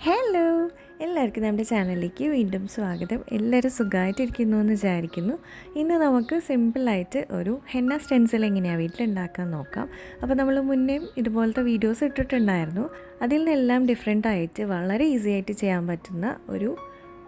Hello, എല്ലാവർക്കും നമ്മുടെ ചാനലിലേക്ക് വീണ്ടും സ്വാഗതം. എല്ലാവരും സുഖമായിട്ടിരിക്കുന്നു എന്ന് വിചാരിക്കുന്നു. ഇന്ന് നമുക്ക് സിമ്പിളായിട്ട് ഒരു ഹെന്ന സ്റ്റെൻസിൽ എങ്ങനെയാണ് വീട്ടിലുണ്ടാക്കാൻ നോക്കാം. അപ്പോൾ നമ്മൾ മുന്നേയും ഇതുപോലത്തെ വീഡിയോസ് ഇട്ടിട്ടുണ്ടായിരുന്നു. അതിൽ നിന്നെല്ലാം ഡിഫറെൻ്റ് ആയിട്ട് വളരെ ഈസി ആയിട്ട് ചെയ്യാൻ പറ്റുന്ന ഒരു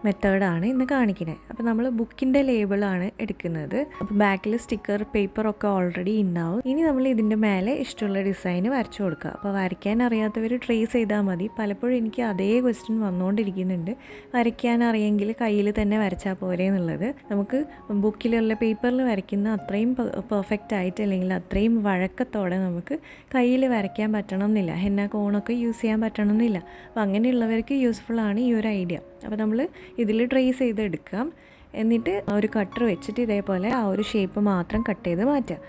മെത്തേഡാണ് ഇന്ന് കാണിക്കുന്നത്. അപ്പോൾ നമ്മൾ ബുക്കിൻ്റെ ലേബിളാണ് എടുക്കുന്നത്. അപ്പോൾ ബാക്കിൽ സ്റ്റിക്കർ പേപ്പറൊക്കെ ഓൾറെഡി ഉണ്ടാവും. ഇനി നമ്മൾ ഇതിൻ്റെ മേലെ ഇഷ്ടമുള്ള ഡിസൈന് വരച്ചു കൊടുക്കുക. അപ്പോൾ വരയ്ക്കാൻ അറിയാത്തവർ ട്രേസ് ചെയ്താൽ മതി. പലപ്പോഴും എനിക്ക് അതേ ക്വസ്റ്റ്യൻ വന്നുകൊണ്ടിരിക്കുന്നുണ്ട്, വരയ്ക്കാൻ അറിയെങ്കിൽ കയ്യിൽ തന്നെ വരച്ചാൽ പോരെ എന്നുള്ളത്. നമുക്ക് ബുക്കിലുള്ള പേപ്പറിൽ വരയ്ക്കുന്ന അത്രയും പെർഫെക്റ്റ് ആയിട്ട് അല്ലെങ്കിൽ അത്രയും വഴക്കത്തോടെ നമുക്ക് കയ്യിൽ വരയ്ക്കാൻ പറ്റണം എന്നില്ല. ഹെന്ന കോണൊക്കെ യൂസ് ചെയ്യാൻ പറ്റണം എന്നില്ല. അപ്പോൾ അങ്ങനെയുള്ളവർക്ക് യൂസ്ഫുള്ളാണ് ഈ ഒരു ഐഡിയ. അപ്പോൾ നമ്മൾ ഇതിൽ ട്രേസ് ചെയ്തെടുക്കാം. എന്നിട്ട് ഒരു കട്ടർ വെച്ചിട്ട് ഇതേപോലെ ആ ഒരു ഷേപ്പ് മാത്രം കട്ട് ചെയ്ത് മാറ്റാം.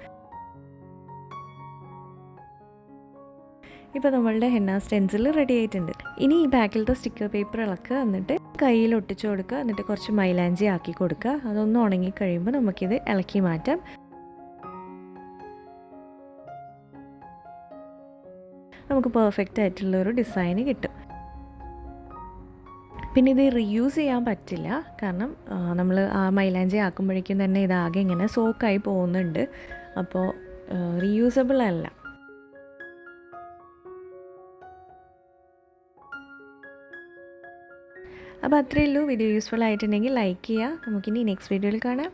ഇപ്പോൾ നമ്മളുടെ ഹെന്ന സ്റ്റെൻസിൽ റെഡി ആയിട്ടുണ്ട്. ഇനി ഈ ബാക്കിലത്തെ സ്റ്റിക്കർ പേപ്പർ ഇളക്കുക, എന്നിട്ട് കയ്യിൽ ഒട്ടിച്ചു കൊടുക്കുക, എന്നിട്ട് കുറച്ച് മൈലാഞ്ചി ആക്കി കൊടുക്കുക. അതൊന്ന് ഉണങ്ങി കഴിയുമ്പോൾ നമുക്കിത് ഇളക്കി മാറ്റാം. നമുക്ക് പെർഫെക്റ്റ് ആയിട്ടുള്ളൊരു ഡിസൈന് കിട്ടും. പിന്നെ ഇത് റീയൂസ് ചെയ്യാൻ പറ്റില്ല, കാരണം നമ്മൾ ആ മൈലാഞ്ചി ആക്കുമ്പോഴേക്കും തന്നെ ഇതാകെ ഇങ്ങനെ സോക്കായി പോകുന്നുണ്ട്. അപ്പോൾ റീയൂസബിൾ അല്ല. അപ്പോൾ അത്രയേ ഉള്ളൂ. വീഡിയോ യൂസ്ഫുൾ ആയിട്ടുണ്ടെങ്കിൽ ലൈക്ക് ചെയ്യുക. നമുക്കിനി നെക്സ്റ്റ് വീഡിയോയിൽ കാണാം.